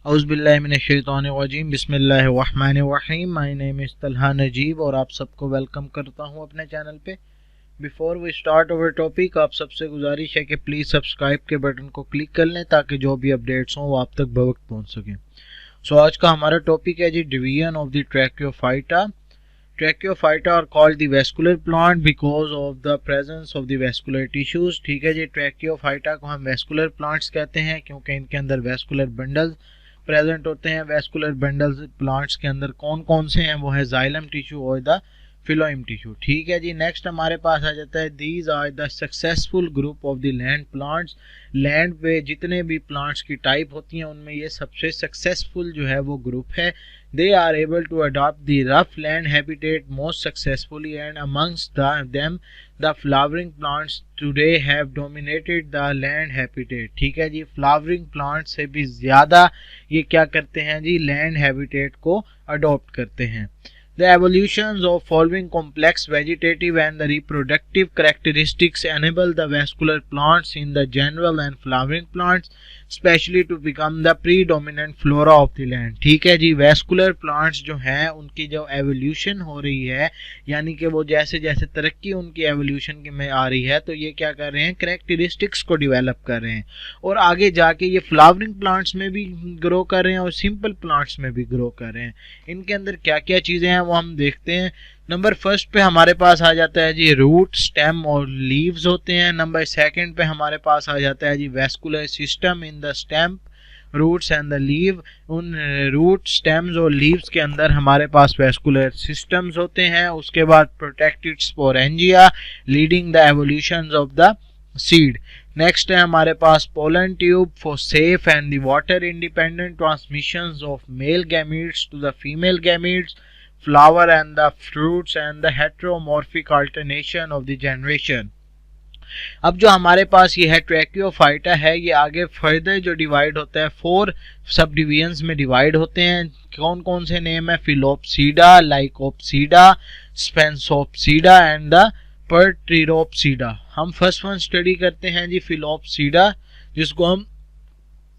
औज़ुबिल्लाहिमिनश्शैतानिर्रजीम बिस्मिल्लाहिर्रहमानिर्रहीम। My name is Talha Najeeb और आप सबको वेलकम करता हूं अपने चैनल पे। Before we start our topic, आप सबसे गुजारिश है कि प्लीज़ सब्सक्राइब के बटन को क्लिक कर लें ताकि जो भी अपडेट्स हों वो आप तक बवक्त पहुंच सकें। सो आज का हमारा टॉपिक है जी division of the Tracheophyta. Tracheophyta are called the vascular plant because of the presence of the vascular tissues। ठीक है जी, ट्रैकियोफाइटा को हम vascular plants कहते हैं क्योंकि इनके अंदर vascular bundles प्रेजेंट होते हैं। vascular bundles प्लांट्स के अंदर कौन कौन से हैं वो है जाइलम टिश्यू और द फिलोइम टिश्यू। ठीक है जी, नेक्स्ट हमारे पास आ जाता है these are the successful group of the land plants. Land पे जितने भी प्लांट्स की टाइप होती हैं उनमें ये सबसे सक्सेसफुल जो है वो ग्रुप है। They are able to adopt the rough land habitat most successfully, and amongst them the flowering plants today have dominated the land habitat। ठीक है जी, flowering plants से भी ज़्यादा ये क्या करते हैं जी, land habitat को adopt करते हैं। The evolutions of following complex vegetative and the reproductive characteristics enable the vascular plants in the general and flowering plants especially to become the predominant flora of the land। ठीक है जी, vascular plants जो हैं उनकी जो evolution हो रही है, यानी कि वो जैसे जैसे तरक्की उनकी evolution की में आ रही है तो ये क्या कर रहे हैं, characteristics को develop कर रहे हैं और आगे जाके ये flowering plants में भी grow कर रहे हैं और simple plants में भी grow कर रहे हैं। इनके अंदर क्या क्या चीज़ें हैं वो हम देखते हैं। नंबर फर्स्ट पे हमारे पास आ जाता है जी रूट, स्टेम और लीव्स होते हैं। नंबर सेकंड पे हमारे पास आ जाता है जी vascular system in the stem, roots and the leave. उन रूट, स्टेम्स और लीव्स के अंदर हमारे पास वैस्कुलर सिस्टम्स होते हैं। उसके बाद protected sporangia leading the evolution of the seed. Next है हमारे पास pollen tube for safe and the water independent transmissions of male gametes to the female gametes, flower and the fruits and the heteromorphic alternation of the generation। अब जो हमारे पास ये है ट्रैकियोफाइटा है, ये आगे फर्दर जो डिवाइड होता है 4 सब डिवीजन्स में डिवाइड होते हैं। कौन कौन से नेम है, फिलोप्सीडा, लाइकोप्सीडा, स्पेंसोप्सीडा एंड द पर्टिरोप्सीडा। हम फर्स्ट वन स्टडी करते हैं जी फिलोप्सीडा, जिसको हम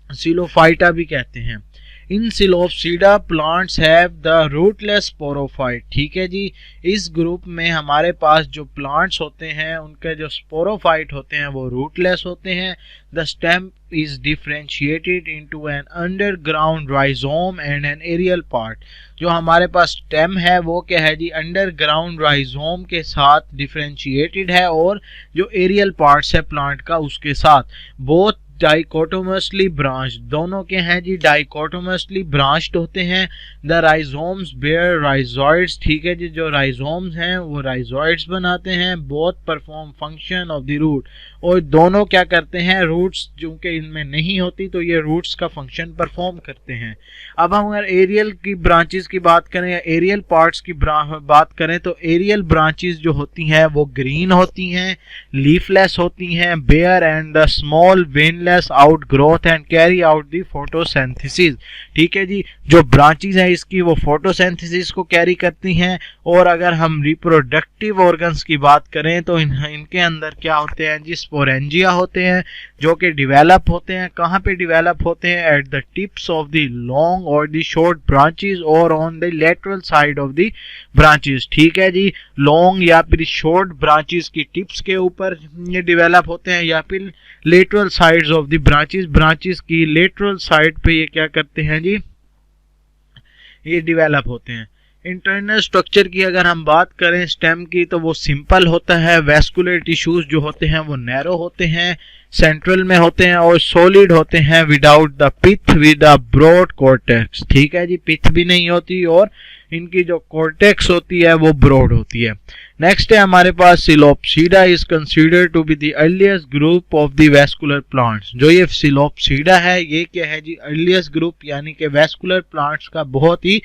सिलोफाइटा भी कहते हैं। In Psilopsida plants have the rootless sporophyte. ठीक है जी, इस ग्रुप में हमारे पास जो प्लांट्स होते हैं उनके जो स्पोरोफाइट होते हैं वो रूटलेस होते हैं। The stem is differentiated into an underground rhizome and an aerial part. जो हमारे पास स्टेम है वो क्या है जी, अंडरग्राउंड राइजोम के साथ डिफरेंशिएटेड है और जो एरियल पार्ट्स है प्लांट का उसके साथ। बोथ डाइकोटोमसली ब्रांच, दोनों के हैं जी डाइकोटोमसली ब्रांच्ड होते हैं। The rhizomes bear rhizoids. ठीक है जी, जो राइजोम्स हैं वो राइजॉइड्स बनाते हैं। Both perform function of the root, और दोनों क्या करते हैं, रूट्स चूंकि इनमें नहीं होती तो ये रूट्स का फंक्शन परफॉर्म करते हैं। अब हम अगर एरियल की ब्रांचेस की बात करें या एरियल पार्ट्स की बात करें तो एरियल ब्रांचेस जो होती हैं वो ग्रीन होती हैं, लीफलेस होती हैं, bear and the small veinless outgrowth and carry out the photosynthesis. ठीक है जी, जो ब्रांचेस हैं इसकी वो फोटोसिंथेसिस को कैरी करती हैं। और अगर हम रिप्रोडक्टिव ऑर्गन्स की बात करें तो इनके अंदर क्या होते हैं जी, स्पोरेंजिया होते हैं जो कि डिवेलप होते हैं। कहाँ पे डिवेलप होते हैं, at the tips of the long और द शॉर्ट ब्रांचेस और on the lateral side of the branches. ठीक है जी, लॉन्ग या फिर शॉर्ट ब्रांचेस की टिप्स के ऊपर ये डिवेलप होते हैं या फिर lateral sides of the branches की लेटरल साइड पे ये क्या करते हैं जी, ये डिवेलप होते हैं। इंटरनल स्ट्रक्चर की अगर हम बात करें स्टेम की तो वो सिंपल होता है। वैस्कुलर टिश्यूज जो होते हैं वो नैरो होते हैं, सेंट्रल में होते हैं और सॉलिड होते हैं without the pith with the broad cortex. ठीक है जी, पिथ भी नहीं होती और इनकी जो कॉर्टेक्स होती है वो ब्रॉड होती है। नेक्स्ट है हमारे पास Psilopsida is considered to be the earliest group of the vascular plants. जो ये सिलोप्सीडा है ये क्या है जी, अर्लीस्ट ग्रुप यानी कि वैस्कुलर प्लांट्स का बहुत ही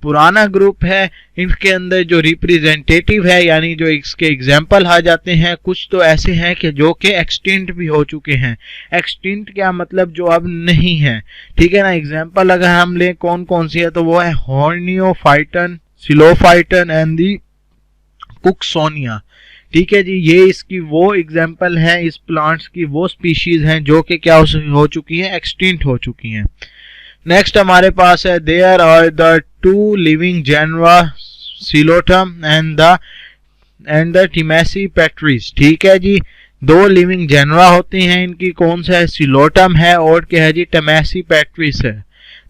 पुराना ग्रुप है। इनके अंदर जो रिप्रेजेंटेटिव है यानी जो इसके एग्जाम्पल आ जाते हैं, कुछ तो ऐसे हैं कि जो कि एक्सटिंक्ट भी हो चुके हैं। एक्सटिंक्ट क्या मतलब, जो अब नहीं है। ठीक है ना, एग्जाम्पल अगर हम लें कौन कौन सी है तो वो है हॉर्नियोफाइटन, सिलोफाइटन एंड दी कुकसोनिया। ठीक है जी, ये इसकी वो एग्जाम्पल है, इस प्लांट्स की वो स्पीशीज हैं जो कि क्या हो चुकी हैं, एक्सटिंक्ट हो चुकी हैं। नेक्स्ट हमारे पास है there are the two living genera Psilotum and the Tmesipteris. ठीक है जी, दो लिविंग जेनरा होती हैं इनकी, कौन सा है, सिलोटम है और क्या है जी, टिमेसी पेट्रीज है।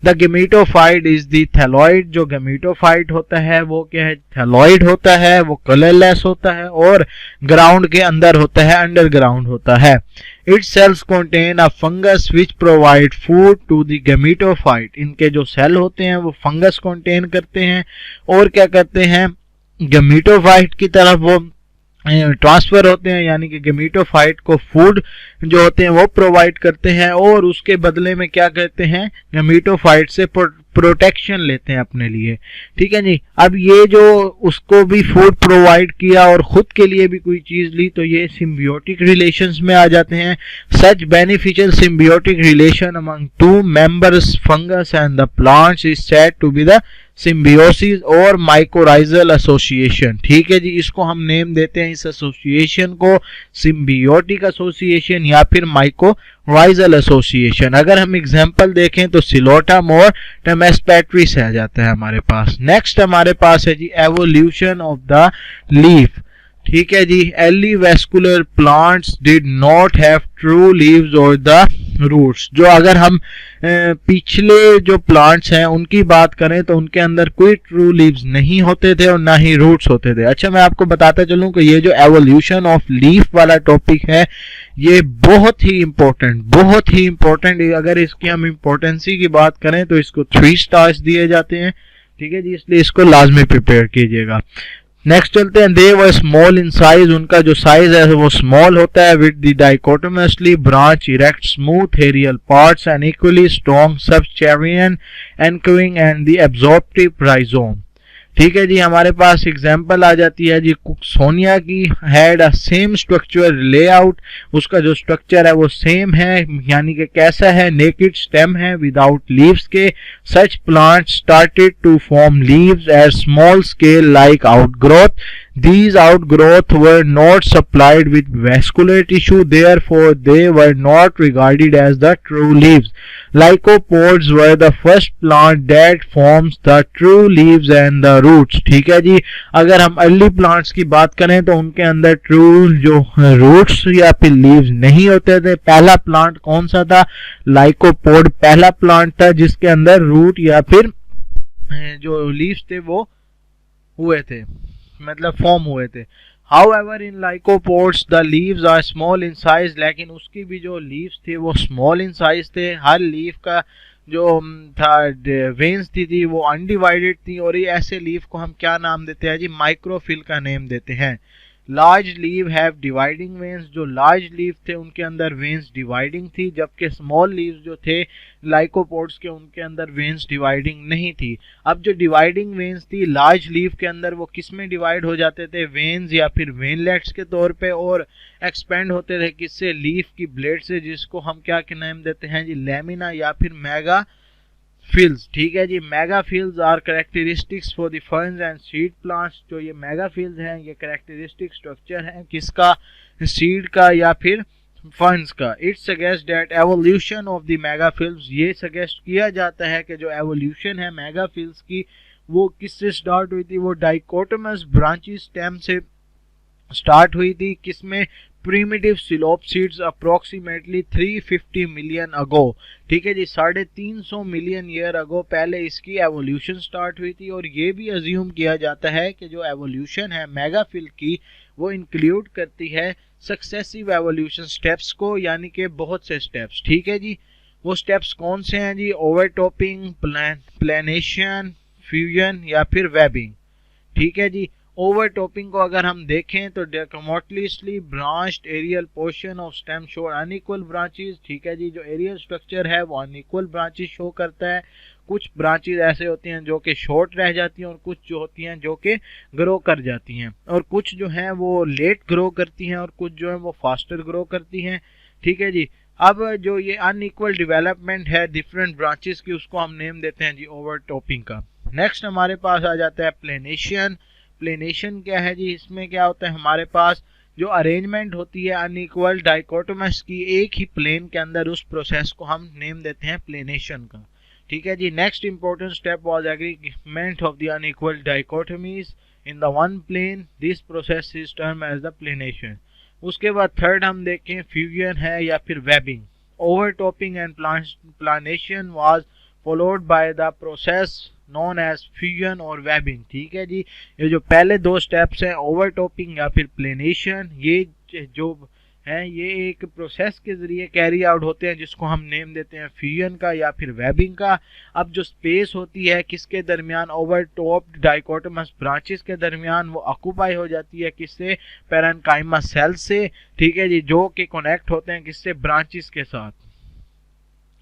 The gametophyte is the thalloid, जो गेमेटोफाइट होता है वो क्या है, थैलॉइड होता है, वो कलरलेस होता है और ग्राउंड के अंदर होता है, अंडरग्राउंड होता है। Its cells contain a fungus which provide food to the gametophyte, इनके जो सेल होते हैं वो फंगस कंटेन करते हैं और क्या करते हैं, गेमेटोफाइट की तरफ वो ट्रांसफर होते हैं, यानी कि गेमेटोफाइट को फूड जो होते हैं वो प्रोवाइड करते हैं और उसके बदले में क्या करते हैं, गेमेटोफाइट से प्रोटेक्शन लेते हैं अपने लिए। ठीक है जी, अब ये जो उसको भी फूड प्रोवाइड किया और खुद के लिए भी कोई चीज ली, तो ये सिम्बियोटिक रिलेशंस में आ जाते हैं। Such beneficial symbiotic relation among two members fungus and the plants is said to be the symbiosis और माइकोराइजल एसोसिएशन। ठीक है जी, इसको हम नेम देते हैं इस एसोसिएशन को सिम्बियोटिक एसोसिएशन या फिर माइकोराइजल एसोसिएशन। अगर हम एग्जांपल देखें तो सिलोटम और टेमेस्पेट्रिस आ जाता है हमारे पास। नेक्स्ट हमारे पास है जी एवोल्यूशन ऑफ द लीफ। ठीक है जी, early vascular plants did not have true leaves और द रूट्स। जो अगर हम पिछले जो प्लांट्स हैं उनकी बात करें तो उनके अंदर कोई ट्रू लीव्स नहीं होते थे और ना ही रूट्स होते थे। अच्छा, मैं आपको बताता चलूं कि ये जो एवोल्यूशन ऑफ लीफ वाला टॉपिक है ये बहुत ही इंपॉर्टेंट, अगर इसकी हम इम्पोर्टेंसी की बात करें तो इसको 3 स्टार्स दिए जाते हैं। ठीक है जी, इसलिए इसको लाजमी प्रिपेयर कीजिएगा। नेक्स्ट चलते हैं, दे वर स्मॉल इन साइज, उनका जो साइज है वो स्मॉल होता है। With the dichotomously branch erect smooth aerial parts and equally strong subterranean anchoring and the absorptive rhizome। ठीक है जी, हमारे पास एग्जाम्पल आ जाती है जी कुकसोनिया की। Had a same structure layout, उसका जो स्ट्रक्चर है वो सेम है, यानी कि कैसा है, नेकेड स्टेम है विदाउट लीव्स के। Such plant started to form leaves at small scale like outgrowth. These outgrowths were not supplied with vascular tissue, therefore they were not regarded as the true leaves. Lycopods were the first plant that forms the true leaves and the roots। ठीक है जी, अगर हम early plants की बात करें तो उनके अंदर ट्रू जो रूट्स या फिर लीव्स नहीं होते थे। पहला प्लांट कौन सा था, लाइकोपोड पहला प्लांट था जिसके अंदर रूट या फिर जो लीव्स थे वो हुए थे, मतलब फॉर्म हुए थे। However, in lycopods the leaves are small in size, लेकिन उसकी भी जो लीव्स थे वो स्मॉल इन साइज थे। हर लीफ का जो था वेन्स थी वो अनडिवाइडेड थी और ये ऐसे लीफ को हम क्या नाम देते हैं जी, माइक्रोफिल का नेम देते हैं। Large leave have dividing veins, जो लार्ज लीव थे उनके अंदर वेन्स डिवाइडिंग थी, जबकि स्मॉल लीव्स जो थे लाइकोपोड्स के उनके अंदर वेन्स डिवाइडिंग नहीं थी। अब जो डिवाइडिंग वेन्स थी लार्ज लीव के अंदर वो किस में डिवाइड हो जाते थे, वेन्स या फिर वेनलेट्स के तौर पे, और एक्सपेंड होते थे किससे, लीफ की ब्लेड से, जिसको हम क्या के नाम देते हैं जी, लेमिना या फिर मेगा फिल्स। ठीक है जी, megaphylls are characteristics for the ferns and seed plants. जो ये मेगा फिल्स हैं ये कैरेक्टरिस्टिक स्ट्रक्चर है किसका, सीड का या फिर फर्न्स का। It suggest that evolution of the megaphylls, ये सजेस्ट किया जाता है कि जो एवोल्यूशन है मेगा फिल्स की वो किससे स्टार्ट हुई थी, वो डाइकोटोमस ब्रांची स्टेम से स्टार्ट हुई थी। किसमें, प्रीमिटिव सिलोपसीड्स अप्रोक्सीमेटली 350 मिलियन अगो। ठीक है जी, 350 मिलियन ईयर अगो पहले इसकी एवोल्यूशन स्टार्ट हुई थी। और ये भी अज्यूम किया जाता है कि जो एवोल्यूशन है मेगाफिल की वो इंक्लूड करती है सक्सेसिव एवोल्यूशन स्टेप्स को, यानी कि बहुत से स्टेप्स। ठीक है जी, वो स्टेप्स कौन से हैं जी, ओवरटॉपिंग, प्लेनेशन, फ्यूजन या फिर वेबिंग। ठीक है जी, ओवरटॉपिंग को अगर हम देखें तो dichotomously branched aerial portion of stem show unequal branches। ठीक है जी, जो एरियल स्ट्रक्चर है वो अनइक्वल ब्रांचेस शो करता है। कुछ ब्रांचेस ऐसे होती हैं जो कि शॉर्ट रह जाती हैं और कुछ जो होती हैं जो कि ग्रो कर जाती हैं, और कुछ जो हैं वो लेट ग्रो करती हैं और कुछ जो है वो फास्टर ग्रो करती हैं। ठीक है जी, अब जो ये अनइक्वल डेवलपमेंट है डिफरेंट ब्रांचेस की उसको हम नेम देते हैं जी ओवरटॉपिंग का। नेक्स्ट हमारे पास आ जाता है प्लेनेशन। प्लेनेशन क्या है जी, इसमें क्या होता है, हमारे पास जो अरेंजमेंट होती है अनइक्वल डाइकोटोमस की एक ही प्लेन के अंदर, उस प्रोसेस को हम नेम देते हैं प्लेनेशन का। ठीक है जी। Next important step was aggregate of the unequal dichotomies in the one plane, this process is term as the planation. उसके बाद थर्ड हम देखें फ्यूजन है या फिर webbing. Overtopping and planation was followed by the process known as fusion और webbing. ठीक है जी, ये जो पहले दो स्टेप्स हैं ओवरटॉपिंग या फिर प्लेनेशन, ये जो हैं ये एक प्रोसेस के ज़रिए कैरी आउट होते हैं जिसको हम नेम देते हैं फ्यूजन का या फिर वेबिंग का। अब जो स्पेस होती है किसके दरमियान, ओवर टॉप्ड डाइकोटमस ब्रांचेस के दरमियान, वो ऑक्यूपाई हो जाती है किससे, पैरेन्काइमा सेल से। ठीक है जी, जो कि कनेक्ट होते हैं किससे, ब्रांचेस के साथ।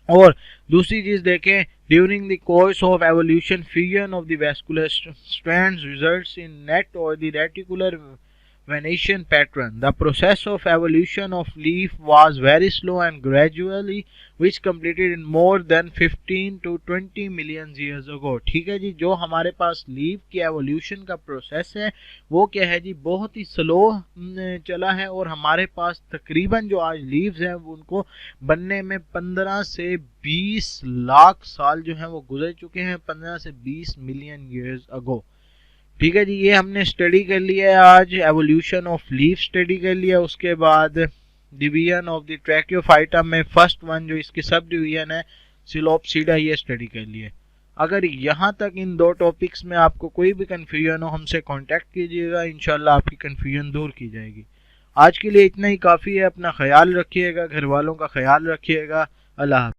और दूसरी चीज देखें, during the course of evolution fusion of the vascular strands results in net और the reticular venation pattern. The process of evolution of leaf was very slow and gradually which completed in more than 15 to 20 million years ago. ठीक है जी, जो हमारे पास leaf की evolution का process है वो क्या है जी, बहुत ही स्लो चला है और हमारे पास तकरीबन जो आज लीव्स हैं उनको बनने में 15 से 20 लाख साल जो हैं वो गुजर चुके हैं, 15 से 20 मिलियन ईयर्स अगो। ठीक है जी, ये हमने स्टडी कर लिया है आज, एवोल्यूशन ऑफ लीफ स्टडी कर लिया। उसके बाद डिवीजन ऑफ द ट्रैकियोफाइटा में फर्स्ट वन जो इसकी सब डिवीजन है सिलोप्सिडा, ये स्टडी कर लिया। अगर यहाँ तक इन दो टॉपिक्स में आपको कोई भी कन्फ्यूजन हो हमसे कांटेक्ट कीजिएगा, इंशाल्लाह आपकी कन्फ्यूजन दूर की जाएगी। आज के लिए इतना ही काफ़ी है। अपना ख्याल रखिएगा, घर वालों का ख्याल रखिएगा। अल्लाह।